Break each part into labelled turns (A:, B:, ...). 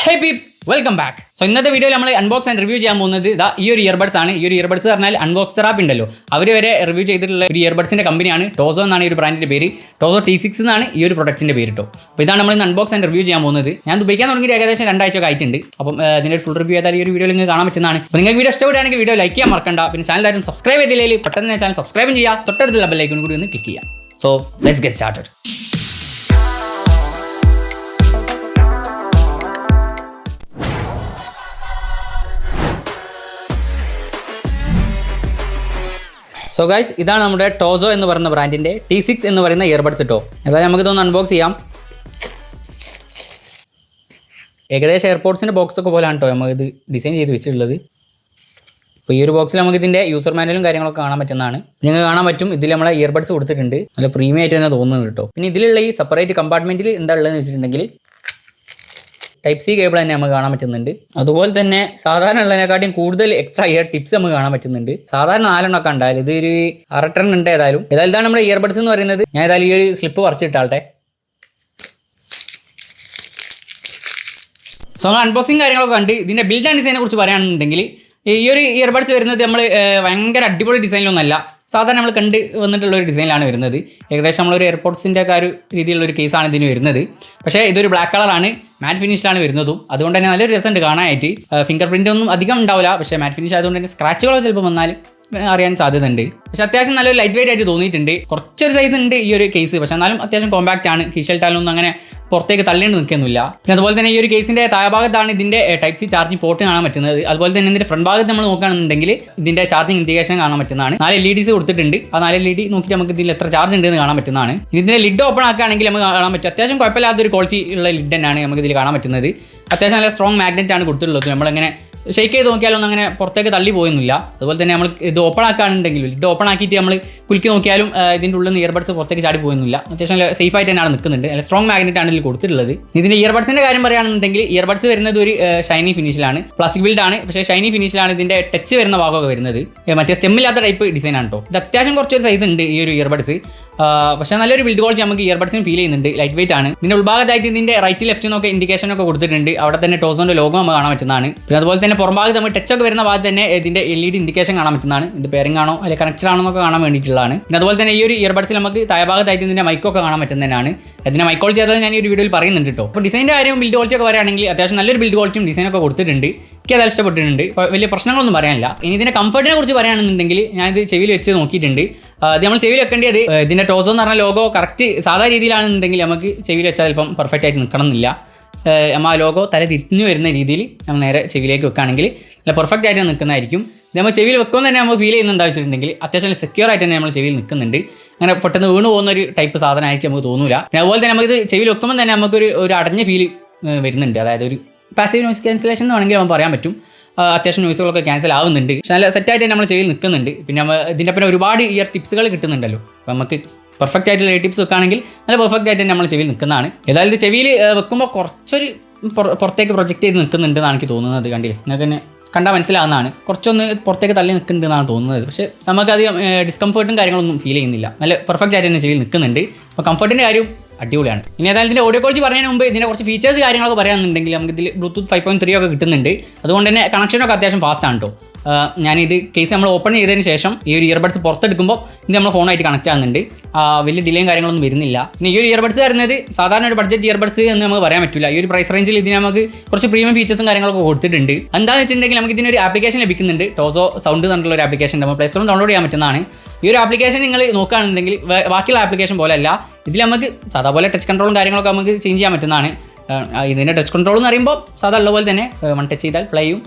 A: Hey peeps, welcome back. So ഇന്നത്തെ വീഡിയോയിൽ നമ്മൾ അൺബോക്സ് ആൻഡ് റിവ്യൂ ചെയ്യാൻ പോകുന്നത് ഈ ഒരു ഇയർബഡ്സ് ആണ്. ഈ ഒരു ഇയർബഡ്സ് പറഞ്ഞാൽ അൺബോക്സ് തെറാപ്പി ഉണ്ടല്ലോ, അവർ വരെ റിവ്യൂ ചെയ്തിട്ടുള്ള ഒരു ഇയർബഡ്സിന്റെ കമ്പനിയാണ് ടോസോ എന്നാണ് ഈ ഒരു ബ്രാൻഡിന്റെ പേര്. ടോസോ T6 എന്നാണ് ഈ ഒരു പ്രൊഡക്റ്റിന്റെ പേര് കേട്ടോ. അപ്പോൾ ഇതാണ് നമ്മൾ ഇന്ന് അൺബോക്സ് ആൻഡ് റിവ്യൂ ചെയ്യാൻ പോകുന്നത്. ഞാൻ ഉപയോഗിക്കാൻ തുടങ്ങിയിട്ട് ഏകദേശം 2 ആഴ്ച ആയിട്ടുണ്ട്. അപ്പം ഇതിന്റെ ഫുൾ റിവ്യൂ ചെയ്താൽ ഈ ഒരു വീഡിയോയിൽ നിങ്ങൾക്ക് കാണാൻ പറ്റുന്നതാണ്. അപ്പോൾ നിങ്ങൾക്ക് വീഡിയോ ഇഷ്ടപ്പെടുകയാണെങ്കിൽ വീഡിയോ ലൈക്ക് ചെയ്യാൻ മറക്കണ്ട. പിന്നെ ചാനൽ ആയിട്ട് സബ്സ്ക്രൈബ് ചെയ്തില്ലെങ്കിൽ പെട്ടെന്ന് ചാനൽ സബ്സ്ക്രൈബ് ചെയ്യുക, തൊട്ടടുത്തുള്ള ബെൽ ഐക്കൺ കൂടി ഒന്ന് ക്ലിക്ക് ചെയ്യുക. So let's get started. So guys, ഇതാണ് നമ്മുടെ ടോസോ എന്ന് പറയുന്ന ബ്രാൻഡിൻ്റെ T6 എന്ന് പറയുന്ന ഇയർബഡ്സ് കേട്ടോ. അതായത് നമുക്കിതൊന്ന് അൺബോക്സ് ചെയ്യാം. ഏകദേശം എയർപോർട്സിൻ്റെ ബോക്സൊക്കെ പോലെയാണ് കേട്ടോ നമുക്കിത് ഡിസൈൻ ചെയ്ത് വെച്ചിട്ടുള്ളത്. അപ്പോൾ ഈ ഒരു ബോക്സിൽ നമുക്കിതിൻ്റെ യൂസർ മാനുവലും കാര്യങ്ങളൊക്കെ കാണാൻ പറ്റുന്നതാണ്. നിങ്ങൾക്ക് കാണാൻ പറ്റും ഇതിൽ നമ്മളെ ഇയർബഡ്സ് കൊടുത്തിട്ടുണ്ട്. നല്ല പ്രീമിയം ആയിട്ട് തന്നെ തോന്നുന്നുണ്ട് കേട്ടോ. പിന്നെ ഇതിലുള്ള ഈ സെപ്പറേറ്റ് കമ്പാർട്ട്മെൻറ്റിൽ എന്താ ഉള്ളതെന്ന് വെച്ചിട്ടുണ്ടെങ്കിൽ Type-C കേബിൾ തന്നെ നമുക്ക് കാണാൻ പറ്റുന്നുണ്ട്. അതുപോലെ തന്നെ സാധാരണ ഉള്ളതിനെക്കാട്ടിയും കൂടുതൽ എക്സ്ട്രാ ഇയർ ടിപ്സ് നമുക്ക് കാണാൻ പറ്റുന്നുണ്ട്. സാധാരണ 4 ഒക്കെ ഉണ്ടായാലും ഇതൊരു 6 ഉണ്ട്. ഏതായാലും ഇതാണ് നമ്മുടെ ഇയർബഡ്സ് എന്ന് പറയുന്നത്. ഞാൻ ഏതായാലും ഈ ഒരു സ്ലിപ്പ് പറിച്ചിട്ടാട്ടെ. സോ അൺബോക്സിങ് കാര്യങ്ങളൊക്കെ കണ്ട് ഇതിൻ്റെ ബിൽഡ് ആൻഡ് ഡിസൈനെ കുറിച്ച് പറയുകയാണെന്നുണ്ടെങ്കിൽ ഈ ഒരു ഇയർബഡ്സ് വരുന്നത് നമ്മൾ ഭയങ്കര അടിപൊളി ഡിസൈനിലൊന്നല്ല, സാധാരണ നമ്മൾ കണ്ട് വന്നിട്ടുള്ള ഒരു ഡിസൈനിലാണ് വരുന്നത്. ഏകദേശം നമ്മളൊരു എയർപോർട്സിൻ്റെ ഒക്കെ ഒരു രീതിയിലുള്ളൊരു കേസാണ് ഇതിന് വരുന്നത്. പക്ഷേ ഇതൊരു ബ്ലാക്ക് കളറാണ്, മാറ്റ് ഫിനിഷിലാണ് വരുന്നതും. അതുകൊണ്ട് തന്നെ നല്ലൊരു രസമുണ്ട് കാണാനായിട്ട്. ഫിംഗർ പ്രിൻ്റ് ഒന്നും അധികം ഉണ്ടാവില്ല, പക്ഷേ മാറ്റ് ഫിനിഷ് ആയതുകൊണ്ട് തന്നെ സ്ക്രാച്ചുകളോ ചിലപ്പോൾ വന്നാൽ അറിയാൻ സാധ്യതയുണ്ട്. പക്ഷേ അത്യാവശ്യം നല്ലൊരു ലൈറ്റ് വെയിറ്റ് ആയിട്ട് തോന്നിയിട്ടുണ്ട്. കുറച്ചൊരു സൈസ് ഉണ്ട് ഈ ഒരു കേസ്, പക്ഷേ എന്നാലും അത്യാവശ്യം കോമ്പാക്റ്റ് ആണ്. കീശൽട്ടാലൊന്നും അങ്ങനെ പുറത്തേക്ക് തള്ളേണ്ടി നിൽക്കുന്നില്ല. പിന്നെ അതുപോലെ തന്നെ ഈ ഒരു കേസിൻ്റെ താഴഭാഗത്താണ് ഇതിൻ്റെ Type-C ചാർജിങ് പോർട്ട് കാണാൻ പറ്റുന്നത്. അതുപോലെ തന്നെ ഇതിൻ്റെ ഫ്രണ്ട് ഭാഗത്ത് നമ്മൾ നോക്കുകയാണെന്നുണ്ടെങ്കിൽ ഇതിൻ്റെ ചാർജിങ് ഇൻഡിക്കേഷൻ കാണാൻ പറ്റുന്നതാണ്. 4 LEDs കൊടുത്തിട്ടുണ്ട്. ആ 4 LED നോക്കിയിട്ട് നമുക്ക് ഇതിൽ എത്ര ചാർജ് ഉണ്ടെന്ന് കാണാൻ പറ്റുന്നതാണ്. ഇതിൻ്റെ ലിഡ് ഓപ്പൺ ആക്കുകയാണെങ്കിൽ നമുക്ക് കാണാൻ പറ്റും അത്യാവശ്യം കുഴപ്പമില്ലാത്തൊരു ക്വാളിറ്റി ഉള്ള ലിഡ് തന്നെയാണ് നമുക്ക് ഇതിൽ കാണാൻ പറ്റുന്നത്. അത്യാവശ്യം നല്ല സ്ട്രോങ് മാഗ്നറ്റ് ആണ് കൊടുത്തിട്ടുള്ളത്. നമ്മളങ്ങനെ ഷെയ്ക്ക് ചെയ്ത് നോക്കിയാലൊന്നും അങ്ങനെ പുറത്തേക്ക് തള്ളി പോകുന്നില്ല. അതുപോലെ തന്നെ നമ്മൾ ഇത് ഓപ്പൺ ആക്കുകയാണെന്നുണ്ടെങ്കിൽ ലിഡ് ഓപ്പൺ ആക്കിയിട്ട് നമ്മൾ കുലുക്കി നോക്കിയാലും ഇതിൻ്റെ ഉള്ളിൽ നിന്ന് ഇയർബഡ്സ് പുറത്തേക്ക് ചാടി പോകുന്നില്ല. അത്യാവശ്യം സേഫ് ആയിട്ട് തന്നെയാണ് നിൽക്കുന്നുണ്ട്. നല്ല സ്ട്രോങ് മാഗ്നറ്റ് ആണ് ഇതിൽ കൊടുത്തിട്ടുള്ളത്. ഇതിൻ്റെ ഇയർബഡ്സിൻ്റെ കാര്യം പറയുകയാണെന്നുണ്ടെങ്കിൽ ഇയർബഡ്സ് വരുന്നത് ഒരു ഷൈനി ഫിനിഷിലാണ്, പ്ലാസ്റ്റിക് ബിൽഡാണ്. പക്ഷേ ഷൈനി ഫിനിഷിലാണ് ഇതിൻ്റെ ടച്ച് വരുന്ന ഭാഗമൊക്കെ വരുന്നത്. മറ്റേ സ്റ്റെമ്മില്ലാത്ത ടൈപ്പ് ഡിസൈൻ ആണ് കേട്ടോ. ഇത് അത്യാവശ്യം കുറച്ചൊരു സൈസ് ഉണ്ട് ഈ ഒരു ഇയർബഡ്സ്. പക്ഷേ നല്ലൊരു ബിൽഡ് ക്വാളിറ്റി നമുക്ക് ഇയർബഡ്സിന് ഫീൽ ചെയ്യുന്നുണ്ട്. ലൈറ്റ് വെയിറ്റ് ആണ്. ഇതിൻ്റെ ഉൾഭാഗത്തായിട്ട് ഇതിൻ്റെ റൈറ്റ് ലെഫ്റ്റ് എന്നൊക്കെ ഇൻഡിക്കേഷനൊക്കെ കൊടുത്തിട്ടുണ്ട്. അവിടെ തന്നെ ടോസോൻ്റെ ലോഗോ നമുക്ക് കാണാൻ പറ്റുന്നതാണ്. പിന്നെ അതുപോലെ തന്നെ പുറംഭാഗത്ത് നമ്മൾ ടച്ചൊക്കെ വരുന്ന ഭാഗത്ത് തന്നെ ഇതിൻ്റെ LED ഇൻഡിക്കേഷൻ കാണാൻ പറ്റുന്നതാണ്. ഇത് പെയറിംഗ് ആണോ അല്ലെങ്കിൽ കണക്ഷൻ ആണോ എന്നൊക്കെ കാണാൻ വേണ്ടിയിട്ടുള്ളതാണ്. പിന്നെ അതുപോലെ തന്നെ ഈ ഒരു ഇയർബഡ്സിൽ നമുക്ക് താഴഭാഗത്തായിട്ട് ഇതിൻ്റെ മൈക്കൊക്കെ കാണാൻ പറ്റുന്നതാണ്. ഇതിൻ്റെ മൈക്ക് ക്വാളിറ്റി അതായത് ഞാൻ ഈ ഒരു വീഡിയോയിൽ പറയുന്നുണ്ട് കേട്ടോ. അപ്പോൾ ഡിസൈൻ്റെ കാര്യം ബിൽഡ് ക്വാളിറ്റി ഒക്കെ പറയുകയാണെങ്കിൽ അത്യാവശ്യം നല്ലൊരു ബിൽഡ് ക്വാളിറ്റിയും ഡിസൈനൊക്കെ കൊടുത്തിട്ടുണ്ട്. എനിക്ക് അത് ഇഷ്ടപ്പെട്ടിട്ടുണ്ട്. അപ്പോൾ വലിയ പ്രശ്നങ്ങളൊന്നും പറയാനില്ല. ഇനി ഇതിൻ്റെ കംഫർട്ടിനെ കുറിച്ച് പറയുകയാണെന്നുണ്ടെങ്കിൽ ഞാനിത് ചെവിയിൽ വെച്ച് നോക്കിയിട്ടുണ്ട്. ഇത് നമ്മൾ ചെവിയിൽ വെക്കേണ്ടത് ഇതിൻ്റെ ടോസോ എന്ന് പറഞ്ഞ ലോഗോ കറക്റ്റ് സാധാ രീതിയിലാണെന്നുണ്ടെങ്കിൽ നമുക്ക് ചെവിയിൽ വെച്ചാൽ ചിലപ്പം പെർഫെക്റ്റ് ആയിട്ട് നിൽക്കണമെന്നില്ല. നമ്മൾ ആ ലോഗോ തല തിരിഞ്ഞു വരുന്ന രീതിയിൽ നമ്മൾ നേരെ ചെവിയിലേക്ക് വെക്കുകയാണെങ്കിൽ നല്ല പെർഫെക്റ്റ് ആയിട്ട് നിൽക്കുന്നതായിരിക്കും. ഇത് നമ്മൾ ചെവിയിൽ വെക്കുമ്പോൾ തന്നെ നമ്മൾ ഫീൽ ചെയ്യുന്നത് എന്താ വെച്ചിട്ടുണ്ടെങ്കിൽ അത്യാവശ്യം സെക്യൂർ ആയിട്ട് തന്നെ നമ്മൾ ചെവിയിൽ നിൽക്കുന്നുണ്ട്. അങ്ങനെ പെട്ടെന്ന് വീണ് പോകുന്ന ഒരു ടൈപ്പ് സാധനമായിട്ട് നമുക്ക് തോന്നില്ല. പിന്നെ അതുപോലെ തന്നെ നമുക്കിത് ചെവിയിൽ വെക്കുമ്പോൾ തന്നെ നമുക്കൊരു അടഞ്ഞ ഫീൽ വരുന്നുണ്ട്. അതായത് ഒരു പാസീവ് നോയ്സ് ക്യാൻസലേഷൻ എന്ന് വേണമെങ്കിൽ നമുക്ക് പറയാൻ പറ്റും. അത്യാവശ്യം നോയ്സുകളൊക്കെ ക്യാൻസൽ ആവുന്നുണ്ട്. പക്ഷേ നല്ല സെറ്റായിട്ട് തന്നെ നമ്മൾ ചെവിയിൽ നിൽക്കുന്നുണ്ട്. പിന്നെ ഇതിൻ്റെ പിന്നെ ഒരുപാട് ഇയർ ടിപ്സുകൾ കിട്ടുന്നുണ്ടല്ലോ. അപ്പോൾ നമുക്ക് പെർഫെക്റ്റ് ആയിട്ടുള്ള ടിപ്സ് വെക്കുകയാണെങ്കിൽ നല്ല പെർഫെക്റ്റ് ആയിട്ട് തന്നെ നമ്മൾ ചെവിയിൽ നിൽക്കുന്നതാണ്. ഏതായാലും ചെവിയിൽ വെക്കുമ്പോൾ കുറച്ചൊരു പുറത്തേക്ക് പ്രൊജക്റ്റ് ചെയ്ത് നിൽക്കുന്നുണ്ടെന്നാണ് എനിക്ക് തോന്നുന്നത്. കണ്ടില്ലേ, നിങ്ങൾക്ക് തന്നെ കണ്ടാൽ മനസ്സിലാവുന്നതാണ്. കുറച്ചൊന്ന് പുറത്തേക്ക് തള്ളി നിൽക്കുന്നുണ്ടെന്നാണ് തോന്നുന്നത്. പക്ഷേ നമുക്കധികം ഡിസ്കംഫർട്ടും കാര്യങ്ങളൊന്നും ഫീൽ ചെയ്യുന്നില്ല. നല്ല പെർഫെക്റ്റ് ആയിട്ട് തന്നെ ചെവിയിൽ നിൽക്കുന്നുണ്ട്. അപ്പോൾ കംഫർട്ടിൻ്റെ കാര്യം അടിപൊളിയാണ്. ഇനി ഏതായാലും ഇതിൻ്റെ ഓഡിയോ ക്വാളിറ്റി പറയുന്നതിന് മുമ്പ് ഇതിൻ്റെ കുറച്ച് ഫീച്ചേഴ്സ് കാര്യങ്ങളൊക്കെ പറയുകയാണെന്നുണ്ടെങ്കിൽ നമുക്ക് ഇതിൽ Bluetooth 5.3 ഒക്കെ കിട്ടുന്നുണ്ട്. അതുകൊണ്ട് തന്നെ കണക്ഷനൊക്കെ അത്യാവശ്യം ഫാസ്റ്റ് ആണ് കേട്ടോ. ഞാനിത് കേസ് നമ്മൾ ഓപ്പൺ ചെയ്തതിന് ശേഷം ഈ ഒരു ഇയർബഡ്സ് പുറത്തെടുക്കുമ്പോൾ ഇത് നമ്മൾ ഫോണായിട്ട് കണക്ട് ആകുന്നുണ്ട്. വലിയ ഡിലേയും കാര്യങ്ങളൊന്നും വരുന്നില്ല. പിന്നെ ഈ ഒരു ഇയർബഡ്സ് വരുന്നത് സാധാരണ ഒരു ബഡ്ജറ്റ് ഇയർബഡ്സ് എന്ന് നമുക്ക് പറയാൻ പറ്റില്ല. ഈ ഒരു പ്രൈസ് റേഞ്ചിൽ ഇതിന് നമുക്ക് കുറച്ച് പ്രീമിയം ഫീച്ചേഴ്സും കാര്യങ്ങളൊക്കെ കൊടുത്തിട്ടുണ്ട്. എന്താണെന്ന് വെച്ചിട്ടുണ്ടെങ്കിൽ നമുക്ക് ഇതിനൊരു ആപ്ലിക്കേഷൻ ലഭിക്കുന്നുണ്ട്. ടോസോ സൗണ്ട് എന്നുള്ള ഒരു ആപ്ലിക്കേഷൻ നമ്മൾ പ്ലേ സ്റ്റോറിൽ ഡൗൺലോഡ് ചെയ്യാൻ പറ്റുന്നതാണ്. ഈ ഒരു ആപ്ലിക്കേഷൻ നിങ്ങൾ നോക്കുകയാണെന്നുണ്ടെങ്കിൽ ബാക്കിയുള്ള ആപ്ലിക്കേഷൻ പോലെയല്ല. ഇതിൽ നമുക്ക് സാധാ പോലെ ടച്ച് കൺട്രോളും കാര്യങ്ങളൊക്കെ നമുക്ക് ചേഞ്ച് ചെയ്യാൻ പറ്റുന്നതാണ്. ഇതിൻ്റെ ടച്ച് കൺട്രോൾ എന്ന് പറയുമ്പോൾ സാധാ ഉള്ള പോലെ തന്നെ 1 ടച്ച് ചെയ്താൽ പ്ലേയും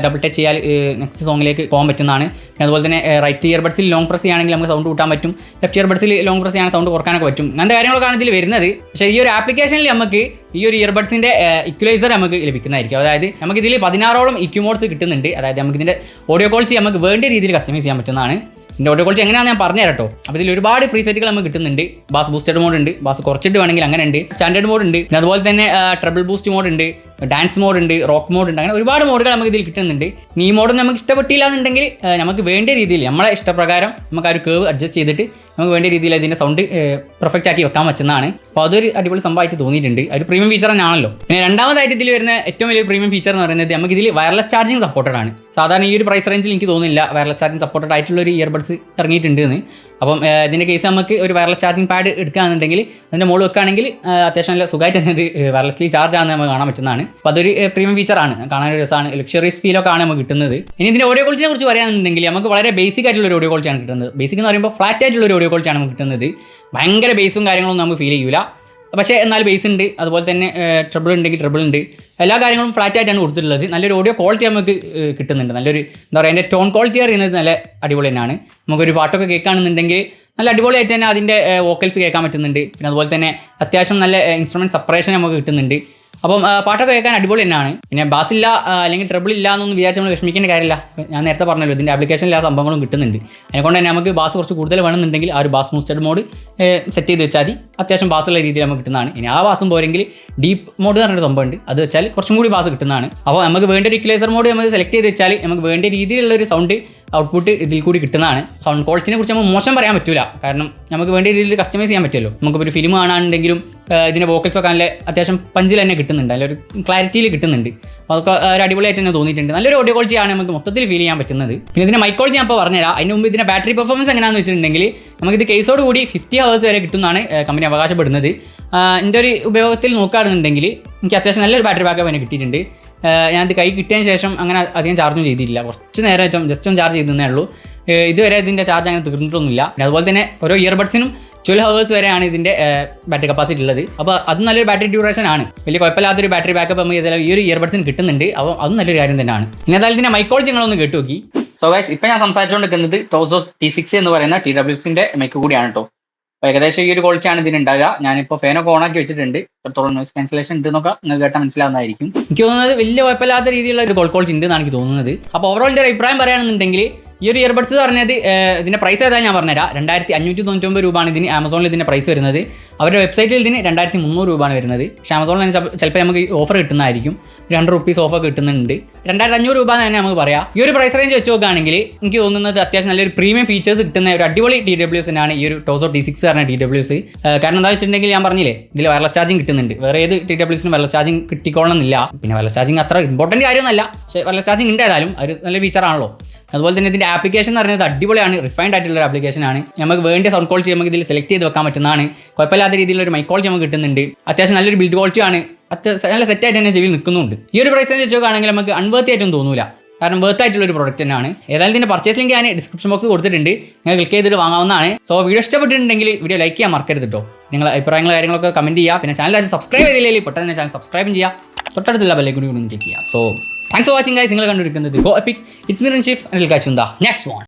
A: ഡബിൾ ടച്ച് ചെയ്യാൻ നെക്സ്റ്റ് സോങ്ങിലേക്ക് പോകാൻ പറ്റുന്നതാണ്. അതുപോലെ തന്നെ റൈറ്റ് ഇയർബഡ്സിൽ ലോങ് പ്രസ് ചെയ്യുകയാണെങ്കിൽ നമുക്ക് സൗണ്ട് കൂട്ടാൻ പറ്റും. ലെഫ്റ്റ് ഇയർബഡ്സിൽ ലോങ് പ്രസ് ചെയ്യാൻ സൗണ്ട് കുറക്കാനൊക്കെ പറ്റും. അങ്ങനത്തെ കാര്യങ്ങളൊക്കെയാണ് ഇതിൽ വരുന്നത്. പക്ഷേ ഈ ഒരു ആപ്ലിക്കേഷനിൽ നമുക്ക് ഈ ഒരു ഇയർബഡ്സിൻ്റെ ഇക്വലൈസർ നമുക്ക് ലഭിക്കുന്നതായിരിക്കും. അതായത് നമുക്ക് ഇതിൽ 16ഓളം ഇക്യു മോഡ്സ് കിട്ടുന്നുണ്ട്. അതായത് നമുക്ക് ഇതിൻ്റെ ഓഡിയോ ക്വാളിറ്റി നമുക്ക് വേണ്ട രീതിയിൽ കസ്റ്റമൈസ് ചെയ്യാൻ പറ്റുന്നതാണ്. ഇതിൻ്റെ ഓഡിയോ ക്വാളിറ്റി എങ്ങനെയാണെന്ന് ഞാൻ പറഞ്ഞു തരാം കേട്ടോ. അപ്പോൾ ഇതിൽ ഒരുപാട് പ്രീസെറ്റുകൾ നമുക്ക് കിട്ടുന്നുണ്ട്. ബാസ് ബൂസ്റ്റഡ് മോഡ് ഉണ്ട്, ബാസ് കുറച്ചിട്ട് വേണമെങ്കിൽ അങ്ങനെ ഉണ്ട്, സ്റ്റാൻഡേർഡ് മോഡ് ഉണ്ട്, പിന്നെ അതുപോലെ തന്നെ ട്രബിൾ ബൂസ്റ്റ് മോഡ് ഉണ്ട്, ഡാൻസ് മോഡ് ഉണ്ട്, റോക്ക് മോഡ് ഉണ്ട്. അങ്ങനെ ഒരുപാട് മോഡുകൾ നമുക്ക് ഇതിൽ കിട്ടുന്നുണ്ട്. ഈ മോഡ് നമുക്ക് ഇഷ്ടപ്പെട്ടില്ല എന്നുണ്ടെങ്കിൽ നമുക്ക് വേണ്ട രീതിയിൽ നമ്മളെ ഇഷ്ടപ്രകാരം നമുക്ക് ആ ഒരു കേവ് അഡ്ജസ്റ്റ് ചെയ്തിട്ട് നമുക്ക് വേണ്ട രീതിയിൽ ഇതിൻ്റെ സൗണ്ട് പെർഫെക്റ്റ് ആക്കി വെക്കാൻ പറ്റുന്നതാണ്. അപ്പോൾ അതൊരു അടിപൊളി സംഭവമായിട്ട് തോന്നിയിട്ടുണ്ട്. ഒരു പ്രീമിയം ഫീച്ചർ തന്നെയാണല്ലോ. പിന്നെ രണ്ടാമതായിട്ട് ഇതിൽ വരുന്ന ഏറ്റവും വലിയ പ്രീമിയം ഫീച്ചർ എന്ന് പറയുന്നത് നമുക്ക് ഇതിൽ വയർലെസ് ചാർജിങ് സപ്പോർട്ടഡ് ആണ്. സാധാരണ ഈ ഒരു പ്രൈസ് റേഞ്ചിൽ എനിക്ക് തോന്നുന്നില്ല വയർലെസ് ചാർജിങ് സപ്പോർട്ടഡ് ആയിട്ടുള്ള ഒരു ഇയർബഡ്സ് ഇറങ്ങിയിട്ടുണ്ട് എന്ന്. അപ്പം ഇതിൻ്റെ കേസ് നമുക്ക് ഒരു വയർലെസ് ചാർജിങ് പാഡ് എടുക്കുകയാണെന്നുണ്ടെങ്കിൽ അതിൻ്റെ മുകളിൽ വെക്കുകയാണെങ്കിൽ അത്യാവശ്യം നല്ല സുഖമായിട്ട് തന്നെ ഇത് വയർലെസ്ലി ചാർജ് ആണെന്ന് നമുക്ക് കാണാൻ പറ്റുന്നതാണ്. അപ്പോൾ അതൊരു പ്രീമിയം ഫീച്ചറാണ്, കാണാനൊരു രസമാണ്, ലക്ഷറീസ് ഫീലൊക്കെ ആണ് നമുക്ക് കിട്ടുന്നത്. ഇനി ഇതിൻ്റെ ഓഡിയോ ക്വാളിറ്റിനെ കുറിച്ച് പറയുകയാണെന്നുണ്ടെങ്കിൽ നമുക്ക് വളരെ ബേസിക് ആയിട്ടുള്ള ഒരു ഓഡിയോ ക്വാളിറ്റിയാണ് കിട്ടുന്നത്. ബേസിക് എന്ന് പറയുമ്പോൾ ഫ്ലാറ്റ് ആയിട്ടുള്ള ഒരു ഓഡിയോ ക്വാളിറ്റിയാണ് നമുക്ക് കിട്ടുന്നത്. ഭയങ്കര ബേസും കാര്യങ്ങളൊന്നും നമുക്ക് ഫീൽ ചെയ്യില്ല. പക്ഷേ എന്നാൽ ബേസ് ഉണ്ട്, അതുപോലെ തന്നെ ട്രബിൾ ഉണ്ടെങ്കിൽ ട്രബിൾ ഉണ്ട്, എല്ലാ കാര്യങ്ങളും ഫ്ലാറ്റ് ആയിട്ടാണ് കൊടുത്തിട്ടുള്ളത്. നല്ലൊരു ഓഡിയോ ക്വാളിറ്റി നമുക്ക് കിട്ടുന്നുണ്ട്. നല്ലൊരു എന്താ പറയുക, എൻ്റെ ടോൺ ക്വാളിറ്റി അറിയുന്നത് നല്ല അടിപൊളി തന്നെയാണ്. നമുക്കൊരു പാട്ടൊക്കെ കേൾക്കുകയാണെന്നുണ്ടെങ്കിൽ നല്ല അടിപൊളിയായിട്ട് തന്നെ അതിൻ്റെ വോക്കൽസ് കേൾക്കാൻ പറ്റുന്നുണ്ട്. പിന്നെ അതുപോലെ തന്നെ അത്യാവശ്യം നല്ല ഇൻസ്ട്രുമെൻറ്റ് സെപ്പറേഷൻ നമുക്ക് കിട്ടുന്നുണ്ട്. അപ്പം പാട്ടൊക്കെ കേൾക്കാൻ അടിപൊളി തന്നെയാണ്. പിന്നെ ബാസ് ഇല്ല അല്ലെങ്കിൽ ട്രബിൾ ഇല്ല എന്നൊന്നും വിചാരിച്ച് നമ്മൾ വിഷമിക്കേണ്ട കാര്യമില്ല. ഞാൻ നേരത്തെ പറഞ്ഞല്ലോ ഇതിൻ്റെ ആപ്ലിക്കേഷനിൽ ആ സംഭവങ്ങളും കിട്ടുന്നുണ്ട്. അതിനെക്കൊണ്ട് തന്നെ നമുക്ക് ബാസ് കുറച്ച് കൂടുതൽ വേണമെന്നുണ്ടെങ്കിൽ ആ ഒരു ബാസ് ബൂസ്റ്റഡ് മോഡ് സെറ്റ് ചെയ്ത് വെച്ചാൽ മതി. അത്യാവശ്യം ബാസുള്ള രീതിയിൽ നമുക്ക് കിട്ടുന്നതാണ്. ഇനി ആ ബാസും പോരെങ്കിൽ ഡീപ്പ് മോഡ് എന്ന് പറഞ്ഞൊരു സംഭവമുണ്ട്, അത് വെച്ചാൽ കുറച്ചും കൂടി ബാസ് കിട്ടുന്നതാണ്. അപ്പോൾ നമുക്ക് വേണ്ട ഒരു ഇക്വലൈസർ മോഡ് നമുക്ക് സെലക്ട് ചെയ്ത് വെച്ചാൽ നമുക്ക് വേണ്ട രീതിയിലുള്ള ഒരു സൗണ്ട് ഔട്ട്പുട്ട് ഇതിൽ കൂടി കിട്ടുന്നതാണ്. സൗണ്ട് ക്വാളിറ്റിനെ കുറിച്ച് നമ്മൾ മോശം പറയാൻ പറ്റില്ല, കാരണം നമുക്ക് വേണ്ട രീതിയിൽ കസ്റ്റമൈസ് ചെയ്യാൻ പറ്റുമല്ലോ. നമുക്കിപ്പോൾ ഒരു ഫിലിം കാണാനുണ്ടെങ്കിലും ഇതിൻ്റെ വോക്കൽസൊക്കെ നല്ല അത്യാവശ്യം പഞ്ചിൽ തന്നെ കിട്ടുന്നുണ്ട്, നല്ലൊരു ക്ലാരിറ്റിയിൽ കിട്ടുന്നുണ്ട്. അപ്പോൾ അതൊക്കെ ഒരു അടിപൊളിയായിട്ട് തന്നെ തോന്നിയിട്ടുണ്ട്. നല്ലൊരു ഓഡിയോ ക്വാളിറ്റിയാണ് നമുക്ക് മൊത്തത്തിൽ ഫീൽ ചെയ്യാൻ പറ്റുന്നത്. പിന്നെ ഇതിൻ്റെ മൈക്ക് ക്വാളിറ്റി ഞാൻ ഇപ്പോൾ പറഞ്ഞുതരാം. അതിന് മുമ്പ് ഇതിൻ്റെ ബാറ്ററി പെർഫോമൻസ് എങ്ങനെയാണെന്ന് വെച്ചിട്ടുണ്ടെങ്കിൽ നമുക്കിത് കേസോട് കൂടി 50 hours വരെ കിട്ടുന്നതാണ് കമ്പനി അവകാശപ്പെടുന്നത്. എൻ്റെ ഒരു ഉപയോഗത്തിൽ നോക്കുകയാണെന്നുണ്ടെങ്കിൽ എനിക്ക് അത്യാവശ്യം നല്ലൊരു ബാറ്ററി ബാക്കപ്പ് തന്നെ കിട്ടിയിട്ടുണ്ട്. ഞാനത് കൈ കിട്ടിയതിന് ശേഷം അങ്ങനെ അധികം ചാർജും ചെയ്തിട്ടില്ല, കുറച്ച് നേരം ജസ്റ്റ് ഒന്ന് ചാർജ് ചെയ്തേ ഉള്ളൂ. ഇതുവരെ ഇതിൻ്റെ ചാർജ് അങ്ങനെ തീർന്നിട്ടൊന്നുമില്ല. പിന്നെ അതുപോലെ തന്നെ ഓരോ ഇയർബഡ്സിനും 12 hours വരെയാണ് ഇതിൻ്റെ ബാറ്ററി കപ്പാസിറ്റി ഉള്ളത്. അപ്പോൾ അത് നല്ലൊരു ബാറ്ററി ഡ്യൂറേഷൻ ആണ്. വലിയ കുഴപ്പമില്ലാത്തൊരു ബാറ്ററി ബാക്കപ്പ് നമുക്ക് ഈ ഒരു ഇയർബഡ്സിന് കിട്ടുന്നുണ്ട്. അപ്പോൾ അതും നല്ലൊരു കാര്യം തന്നെയാണ്. ഇനി ഏതായാലും ഇതിൻ്റെ മൈക്ക് ക്വാളിറ്റി നിങ്ങളൊന്ന് കേട്ടു നോക്കി. സോ ഗൈസ്, ഇപ്പോൾ ഞാൻ സംസാരിച്ചുകൊണ്ടിരിക്കുന്നത് ടോസോസ് T6 എന്ന് പറയുന്ന TWSൻ്റെ മൈക്ക് കൂടിയാണ് കേട്ടോ. അപ്പോൾ ഏകദേശം ഈ ഒരു ക്വാളിറ്റിയാണ് ഇതിനുണ്ടാകുക. ഞാനിപ്പോൾ ഫാനൊക്കെ ഓണാക്കി വെച്ചിട്ടുണ്ട്. എത്രത്തോളം നോയ്സ് ക്യാൻസലേഷൻ ഉണ്ടെന്നൊക്കെ നിങ്ങൾക്ക് കേട്ടാൽ മനസ്സിലാവുന്നതായിരിക്കും. എനിക്ക് തോന്നുന്നത് വലിയ കുഴപ്പമില്ലാത്ത രീതിയിലുള്ള ഒരു ക്വാളിറ്റി ഉണ്ട് എന്നാണ് എനിക്ക് തോന്നുന്നത്. അപ്പോൾ ഓവറോൾ എൻ്റെ അഭിപ്രായം പറയുകയാണെന്നുണ്ടെങ്കിൽ ഈ ഒരു ഇയർബഡ്സ് പറഞ്ഞത് ഇതിൻ്റെ പ്രൈസ് ഏതായാലും ഞാൻ പറഞ്ഞുതരാം. 2599 രൂപയാണ് ഇതിന് ആമസോണിൽ ഇതിൻ്റെ പ്രൈസ് വരുന്നത്. അവരുടെ വെബ്സൈറ്റിൽ ഇതിന് 2300 രൂപയാണ് വരുന്നത്. പക്ഷേ ആമസോണിൽ ചിലപ്പോൾ നമുക്ക് ഓഫർ കിട്ടുന്നതായിരിക്കും, 2 rupees ഓഫർ കിട്ടുന്നുണ്ട്. 2500 രൂപ തന്നെ നമുക്ക് പറയാം. ഈ ഒരു പ്രൈസ് റേഞ്ച് വെച്ച് നോക്കുകയാണെങ്കിൽ എനിക്ക് തോന്നുന്നത് അത്യാവശ്യം നല്ലൊരു പ്രീമിയം ഫീച്ചേഴ്സ് കിട്ടുന്ന ഒരു അടിപൊളി TWS തന്നെയാണ് ഈ ഒരു ടോസോ T6 പറഞ്ഞ TWS. കാരണം എന്താ വെച്ചിട്ടുണ്ടെങ്കിൽ ഞാൻ പറഞ്ഞില്ലേ ഇതിൽ വയർലെസ് ചാർജിങ് കിട്ടുന്നുണ്ട്. വേറെ ഏത് TWSനും വയർലെസ് ചാർജിങ് കിട്ടിക്കോളണമെന്നില്ല. പിന്നെ വയർലെസ് ചാർജിങ് അത്ര ഇമ്പോർട്ടൻറ്റ് കാര്യമൊന്നുമല്ല, പക്ഷേ വയർലെസ് ചാർജിങ് ഉണ്ടായാലും ഒരു നല്ല ഫീച്ചറാണല്ലോ. അതുപോലെ തന്നെ ഇതിൻ്റെ ആപ്ലിക്കേഷൻ എന്ന് പറയുന്നത് അടിപൊളിയാണ്, റിഫൈൻഡ് ആയിട്ടുള്ള ഒരു ആപ്ലിക്കേഷനാണ്. നമുക്ക് വേണ്ട സൗണ്ട് ക്വാളിറ്റി നമുക്ക് ഇതിൽ സെലക്ട് ചെയ്ത് വെക്കാൻ പറ്റുന്നതാണ്. കുഴപ്പമില്ലാത്ത രീതിയിലുള്ള ഒരു മൈക്ക് ക്വാളിറ്റി നമുക്ക് കിട്ടുന്നുണ്ട്. അത്യാവശ്യം നല്ലൊരു ബിൽഡ് ക്വാളിറ്റിയാണ്, നല്ല സെറ്റായിട്ട് തന്നെ ചെവിയിൽ നിൽക്കുന്നുണ്ട്. ഈ ഒരു പ്രൈസ് വെച്ച് നോക്കുകയാണെങ്കിൽ നമുക്ക് അൺവർത്തി ആയിട്ടും തോന്നില്ല, കാരണം വർത്ത് ആയിട്ടുള്ള ഒരു പ്രോഡക്റ്റ് തന്നെയാണ്. ഏതായാലും ഇതിൻ്റെ പർച്ചേസ് ലിങ്ക് ഞാൻ ഡിസ്ക്രിപ്ഷൻ ബോക്സ് കൊടുത്തിട്ടുണ്ട്, നിങ്ങൾ ക്ലിക്ക് ചെയ്തിട്ട് വാങ്ങാവുന്നതാണ്. സോ വീഡിയോ ഇഷ്ടപ്പെട്ടിട്ടുണ്ടെങ്കിൽ വീഡിയോ ലൈക്ക് ചെയ്യാൻ മറക്കരുത് കേട്ടോ. നിങ്ങൾ അഭിപ്രായങ്ങൾ കാര്യങ്ങളൊക്കെ കമൻറ്റ് ചെയ്യുക. പിന്നെ ചാനൽ സബ്സ്ക്രൈബ് ചെയ്തില്ലെങ്കിൽ പെട്ടെന്ന് ചാനൽ സബ്സ്ക്രൈബും ചെയ്യുക, തൊട്ടടുത്തുള്ള ബെല്ലൈക്കൺ കൂടി ക്ലിക്ക് ചെയ്യുക. So thanks for watching guys. നിങ്ങൾ കണ്ടിരിക്കുന്നത് ഗോ എപ്പിക്. ഇറ്റ്സ് മീ റൺഷീഫ്, and I'll catch you in the next one.